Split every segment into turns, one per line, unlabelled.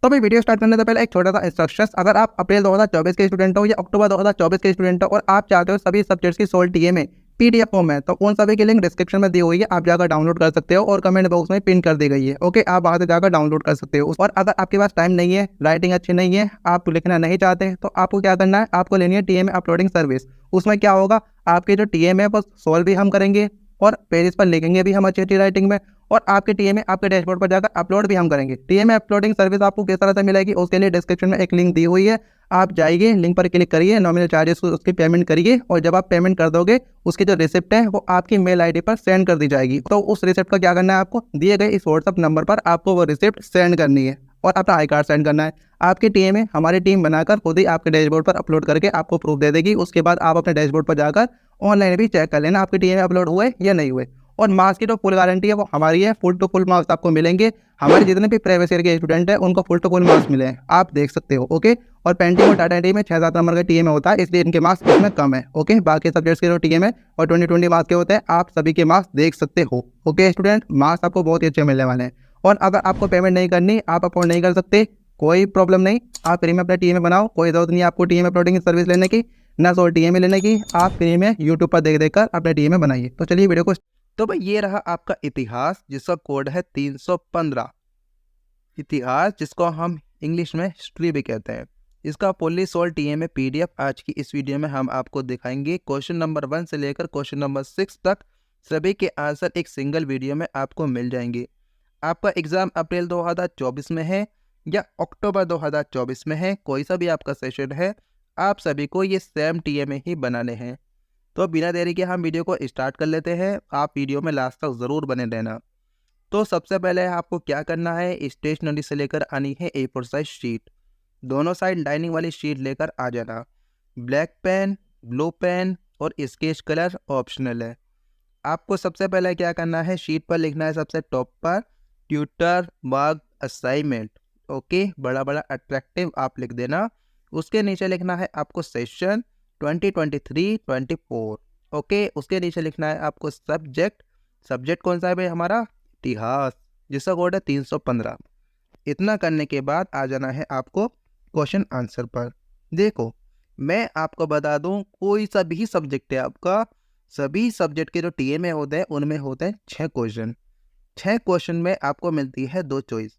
तो भाई video start करने से पहले एक छोटा सा इंस्ट्रक्शन, अगर आप अप्रैल 2024 के स्टूडेंट हो या अक्टूबर 2024 के स्टूडेंट हो और आप चाहते हो सभी सब्जेक्ट्स की सोल टीए में पीडीएफ फॉर्म है, तो उन सभी की लिंक डिस्क्रिप्शन में दी हुई है, आप जाकर डाउनलोड कर सकते हो और कमेंट बॉक्स में पिन कर दी गई है। ओके, आप वहां से जाकर डाउनलोड कर सकते हो। और अगर आपके पास टाइम नहीं है, राइटिंग अच्छी नहीं है, आप लिखना नहीं चाहते, तो आपको क्या करना है, आपको लेनी है टीए में अपलोडिंग सर्विस। उसमें क्या होगा, आपके जो टीए में वो सोल्व भी हम करेंगे और पेजेस पर लिखेंगे भी हम अच्छी अच्छी राइटिंग में, और आपके टीए में आपके डैशबोर्ड पर जाकर अपलोड भी हम करेंगे। टीए में अपलोडिंग सर्विस आपको किस तरह से मिलेगी, उसके लिए डिस्क्रिप्शन में एक लिंक दी हुई है, आप जाइए, लिंक पर क्लिक करिए, नॉमिनल चार्जेस उसकी पेमेंट करिए, और जब आप पेमेंट कर दोगे उसकी जो रिसिप्ट है वो आपकी मेल आईडी पर सेंड कर दी जाएगी। तो उस रिसिप्ट का क्या करना है, आपको दिए गए इस व्हाट्सअप नंबर पर आपको वो रिसिप्ट सेंड करनी है और अपना आई कार्ड सेंड करना है। आपकी टीम में हमारी टीम बनाकर खुद ही आपके डैशबोर्ड पर अपलोड करके आपको प्रूफ दे देगी। उसके बाद आप अपने डैशबोर्ड पर जाकर ऑनलाइन भी चेक कर लेना आपकी टीम में अपलोड हुए या नहीं हुए। और मार्क्स की जो फुल गारंटी है वो हमारी है, फुल टू फुल मार्क्स आपको मिलेंगे। हमारे जितने भी प्राइवेट ईयर के स्टूडेंट हैं उनको फुल टू फुल मार्क्स मिले हैं, आप देख सकते हो। ओके, और पेंटिंग और टाटा टी में 6-7 नंबर का टीए में होता है, इसलिए इनके मार्क्स इसमें कम है। ओके, बाकी सब्जेक्ट्स के जो टीए में और 20-20 मार्क्स के होते हैं, आप सभी के मार्क्स देख सकते हो। ओके स्टूडेंट, मार्क्स आपको बहुत ही अच्छे मिलने वाले हैं। और अगर आपको पेमेंट नहीं करनी, आप अफोर्ड नहीं कर सकते, कोई प्रॉब्लम नहीं, आप फ्री में अपना टीए में बनाओ, कोई जरूरत नहीं आपको टीए में अपलोडिंग की सर्विस लेने की, ना सोल टीए में लेने की, आप फ्री में यूट्यूब पर देख देख कर अपने टीए में बनाइए। तो चलिए वीडियो को। तो भाई ये रहा आपका इतिहास, जिसका कोड है 315। इतिहास, जिसको हम इंग्लिश में हिस्ट्री भी कहते हैं, इसका फुल्ली सोल्व टीए में पीडीएफ आज की इस वीडियो में हम आपको दिखाएंगे। क्वेश्चन नंबर 1 से लेकर क्वेश्चन नंबर 6 तक सभी के आंसर एक सिंगल वीडियो में आपको मिल जाएंगे। आपका एग्जाम अप्रैल 2024 में है या अक्टूबर 2024 में है, कोई सा भी आपका सेशन है, आप सभी को ये सेम टीए में ही बनाने हैं। तो बिना देरी के हम वीडियो को स्टार्ट कर लेते हैं। आप वीडियो में लास्ट तक ज़रूर बने रहना। तो सबसे पहले आपको क्या करना है, स्टेशनरी से लेकर आनी है A4 साइज शीट, दोनों साइड लाइनिंग वाली शीट लेकर आ जाना। ब्लैक पेन, ब्लू पेन और स्केच कलर ऑप्शनल है। आपको सबसे पहले क्या करना है, शीट पर लिखना है सबसे टॉप पर ट्यूटर वर्क असाइनमेंट। ओके, बड़ा बड़ा अट्रैक्टिव आप लिख देना। उसके नीचे लिखना है आपको सेशन 2023-24। ओके, उसके नीचे लिखना है आपको सब्जेक्ट। सब्जेक्ट कौन सा है भाई, हमारा इतिहास, जिसका कोड है 315। इतना करने के बाद आ जाना है आपको क्वेश्चन आंसर पर। देखो, मैं आपको बता दूं, कोई सा भी सब्जेक्ट है आपका, सभी सब्जेक्ट के जो टीए में होते हैं उनमें होते हैं 6 क्वेश्चन। 6 क्वेश्चन में आपको मिलती है 2 चॉइस,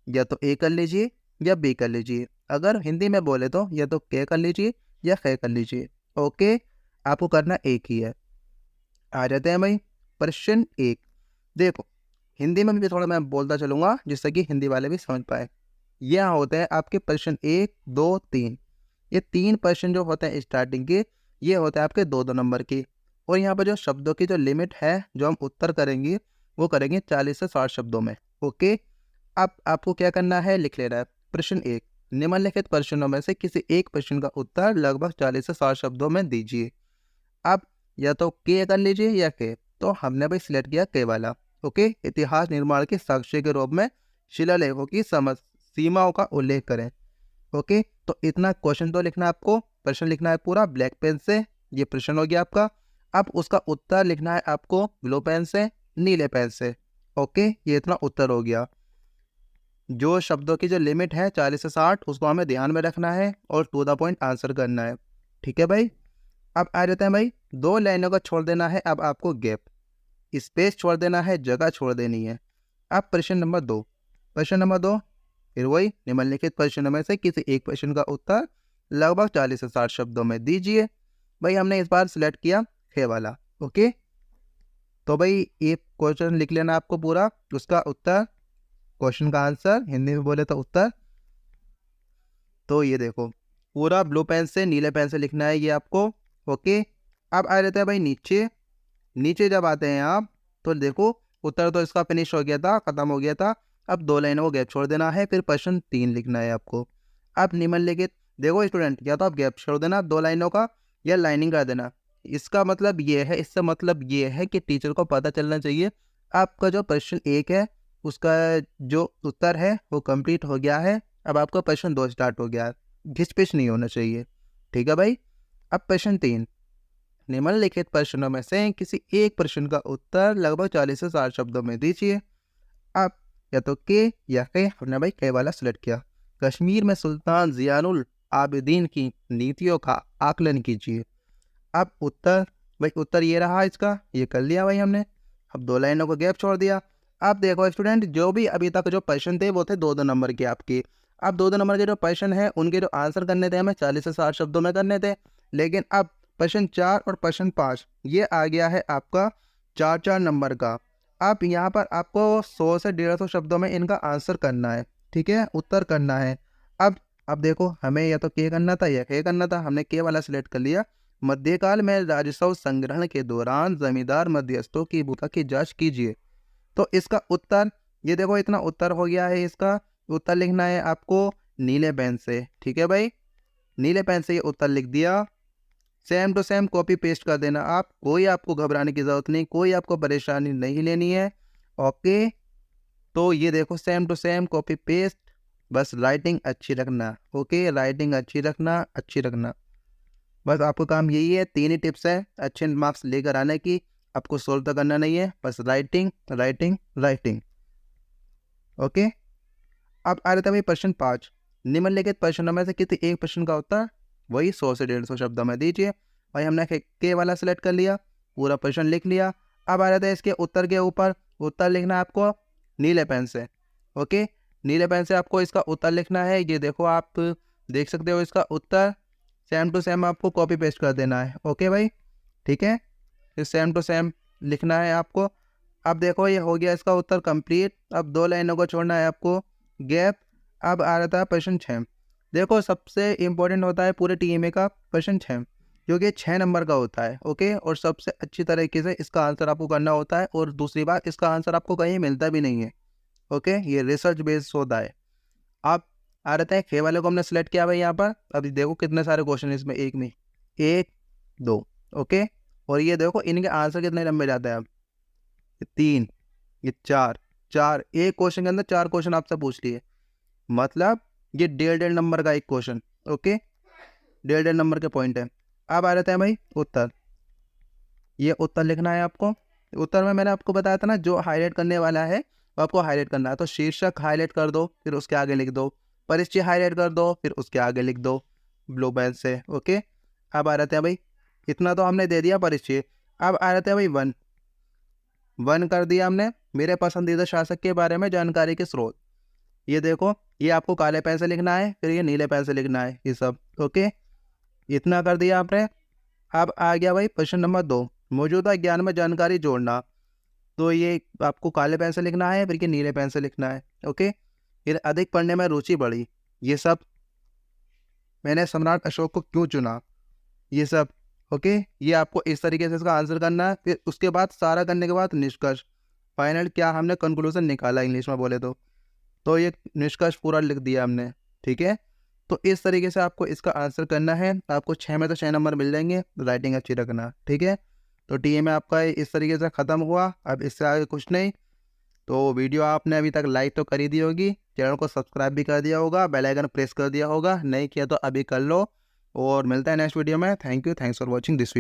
या तो ए कर लीजिए या बी कर लीजिए। अगर हिंदी में बोले तो या तो के कर लीजिए या खे कर लीजिए। ओके, आपको करना एक ही है। आ जाते हैं भाई प्रश्न 1। देखो, हिंदी में भी थोड़ा मैं बोलता चलूँगा जिससे कि हिंदी वाले भी समझ पाए। यह होते हैं आपके प्रश्न 1, 2, 3। ये 3 प्रश्न जो होते हैं स्टार्टिंग के, ये होते हैं आपके 2-2 नंबर के। और यहाँ पर जो शब्दों की जो लिमिट है, जो हम उत्तर करेंगे वो करेंगे 40 से 60 शब्दों में। ओके, अब आपको क्या करना है, लिख लेना है प्रश्न 1, निम्नलिखित प्रश्नों में से किसी एक प्रश्न का उत्तर लगभग 40 से 60 शब्दों में दीजिए। अब या तो के कर लीजिए या के, तो हमने भाई सिलेक्ट किया के वाला। ओके, इतिहास निर्माण के साक्ष्य के रूप में शिलालेखों की सीमाओं का उल्लेख करें। ओके, तो इतना क्वेश्चन तो लिखना है आपको, प्रश्न लिखना है पूरा ब्लैक पेन से, ये प्रश्न हो गया आपका। अब उसका उत्तर लिखना है आपको ब्लू पेन से, नीले पेन से। ओके, ये इतना उत्तर हो गया। जो शब्दों की जो लिमिट है 40 से 60, उसको हमें ध्यान में रखना है और टू द पॉइंट आंसर करना है। ठीक है भाई, अब आ जाते हैं भाई 2 लाइनों का छोड़ देना है अब आपको गैप, स्पेस छोड़ देना है, जगह छोड़ देनी है। अब प्रश्न नंबर 2, प्रश्न नंबर 2, फिर वही निम्नलिखित प्रश्नों में से किसी एक प्रश्न का उत्तर लगभग 40 से 60 शब्दों में दीजिए। भाई हमने इस बार सिलेक्ट किया खे वाला। ओके, तो भाई ये क्वेश्चन लिख लेना आपको पूरा, उसका उत्तर, क्वेश्चन का आंसर, हिंदी में बोले तो उत्तर। तो ये देखो, पूरा ब्लू पेन से नीले पेन से लिखना है ये आपको। ओके, अब आ जाते हैं भाई नीचे। नीचे जब आते हैं आप, तो देखो उत्तर तो इसका फिनिश हो गया था, खत्म हो गया था। अब 2 लाइनों को गैप छोड़ देना है, फिर प्रश्न 3 लिखना है आपको। अब निम्नलिखित, देखो स्टूडेंट, या तो आप गैप छोड़ देना 2 लाइनों का या लाइनिंग कर देना। इसका मतलब ये है, इससे मतलब ये है कि टीचर को पता चलना चाहिए आपका जो प्रश्न 1 है उसका जो उत्तर है वो कंप्लीट हो गया है। अब आपका प्रश्न 2 स्टार्ट हो गया है, घिच-पिच नहीं होना चाहिए। ठीक है भाई, अब प्रश्न 3, निम्नलिखित प्रश्नों में से किसी एक प्रश्न का उत्तर लगभग 40 से 60 शब्दों में दीजिए। अब या तो के या के, हमने भाई के वाला सिलेक्ट किया। कश्मीर में सुल्तान ज़ियानुल आबिदीन की नीतियों का आकलन कीजिए। अब उत्तर, भाई उत्तर ये रहा इसका, ये कर लिया भाई हमने। अब 2 लाइनों को गैप छोड़ दिया। अब देखो स्टूडेंट, जो भी अभी तक जो क्वेश्चन थे वो थे 2-2 नंबर के आपके। अब 2-2 नंबर के जो क्वेश्चन है उनके जो आंसर करने थे हमें 40 से 60 शब्दों में करने थे। लेकिन अब क्वेश्चन 4 और क्वेश्चन 5 ये आ गया है आपका 4-4 नंबर का। अब यहाँ पर आपको 100 से 150 शब्दों में इनका आंसर करना है, ठीक है, उत्तर करना है। अब देखो हमें या तो के करना था या के करना था, हमने के वाला सिलेक्ट कर लिया। मध्यकाल में राजस्व संग्रहण के दौरान जमींदार मध्यस्थों की भूमिका की जांच कीजिए। तो इसका उत्तर, ये देखो इतना उत्तर हो गया है। इसका उत्तर लिखना है आपको नीले पेन से, ठीक है भाई, नीले पेन से ये उत्तर लिख दिया। Same to same copy paste कर देना आप, कोई आपको घबराने की ज़रूरत नहीं, कोई आपको परेशानी नहीं लेनी है। ओके, तो ये देखो same to same copy paste, बस राइटिंग अच्छी रखना। ओके, राइटिंग अच्छी रखना, अच्छी रखना, बस आपको काम यही है। 3 ही टिप्स है अच्छे मार्क्स लेकर आने की। आपको सोल्व तो करना नहीं है, बस राइटिंग राइटिंग राइटिंग। ओके, अब आ रहा था भाई प्रश्न 5। निम्नलिखित प्रश्नों में से किसी एक प्रश्न का उत्तर वही 100 से 150 शब्दों में दीजिए। भाई हमने के वाला सेलेक्ट कर लिया, पूरा प्रश्न लिख लिया। अब आ रहा था इसके उत्तर के ऊपर, उत्तर लिखना है आपको नीले पेन से। ओके, नीले पेन से आपको इसका उत्तर लिखना है। ये देखो आप देख सकते हो इसका उत्तर, सेम टू सेम आपको कॉपी पेस्ट कर देना है। ओके भाई, ठीक है, ये सेम टू सेम लिखना है आपको। अब देखो ये हो गया इसका उत्तर कंप्लीट। अब 2 लाइनों को छोड़ना है आपको गैप। अब आ रहा था प्रश्न 6। देखो सबसे इम्पोर्टेंट होता है पूरे टीएमए का प्रश्न 6, जो कि 6 नंबर का होता है। ओके, और सबसे अच्छी तरीके से इसका आंसर आपको करना होता है। और दूसरी बात, इसका आंसर आपको कहीं मिलता भी नहीं है। ओके, ये रिसर्च बेस्ड होता है। आप आ रहे थे खे वाले को हमने सेलेक्ट किया भाई यहाँ पर। अभी देखो कितने सारे क्वेश्चन इसमें, एक में 1 2। ओके, और ये देखो इनके आंसर कितने लंबे जाते हैं। अब 3, ये 4, एक क्वेश्चन के अंदर 4 क्वेश्चन आपसे पूछ लिए, मतलब ये 1.5 नंबर का एक क्वेश्चन। ओके, 1.5 नंबर के पॉइंट है। अब आ रहे हैं भाई उत्तर, ये उत्तर लिखना है आपको। उत्तर में मैंने आपको बताया था ना, जो हाईलाइट करने वाला है वो आपको हाईलाइट करना है। तो शीर्षक हाईलाइट कर दो, फिर उसके आगे लिख दो। परिचय हाईलाइट कर दो, फिर उसके आगे लिख दो ब्लू पेन से। ओके, अब आ रहे हैं भाई, इतना तो हमने दे दिया परिचय। अब आ रहे हैं भाई 1 कर दिया हमने, मेरे पसंदीदा शासक के बारे में जानकारी के स्रोत। ये देखो, ये आपको काले पेन से लिखना है, फिर ये नीले पेन से लिखना है, ये सब। ओके, इतना कर दिया आपने। अब आ गया भाई प्रश्न नंबर 2, मौजूदा ज्ञान में जानकारी जोड़ना। तो ये आपको काले पेन से लिखना है, फिर ये नीले पेन से लिखना है। ओके, फिर अधिक पढ़ने में रुचि बढ़ी, ये सब। मैंने सम्राट अशोक को क्यों चुना, ये सब। ओके, ये आपको इस तरीके से इसका आंसर करना है। फिर उसके बाद सारा करने के बाद निष्कर्ष, फाइनल क्या हमने कंक्लूजन निकाला इंग्लिश में बोले तो ये निष्कर्ष पूरा लिख दिया हमने, ठीक है। तो इस तरीके से आपको इसका आंसर करना है। आपको 6 में तो 6 नंबर मिल जाएंगे, राइटिंग अच्छी रखना, ठीक है। तो टीएमए आपका इस तरीके से ख़त्म हुआ, अब इससे आगे कुछ नहीं। तो वीडियो आपने अभी तक लाइक तो कर ही दी होगी, चैनल को सब्सक्राइब भी कर दिया होगा, बेल आइकन प्रेस कर दिया होगा, नहीं किया तो अभी कर लो। और मिलता है नेक्स्ट वीडियो में। Thank you, thanks for watching this video.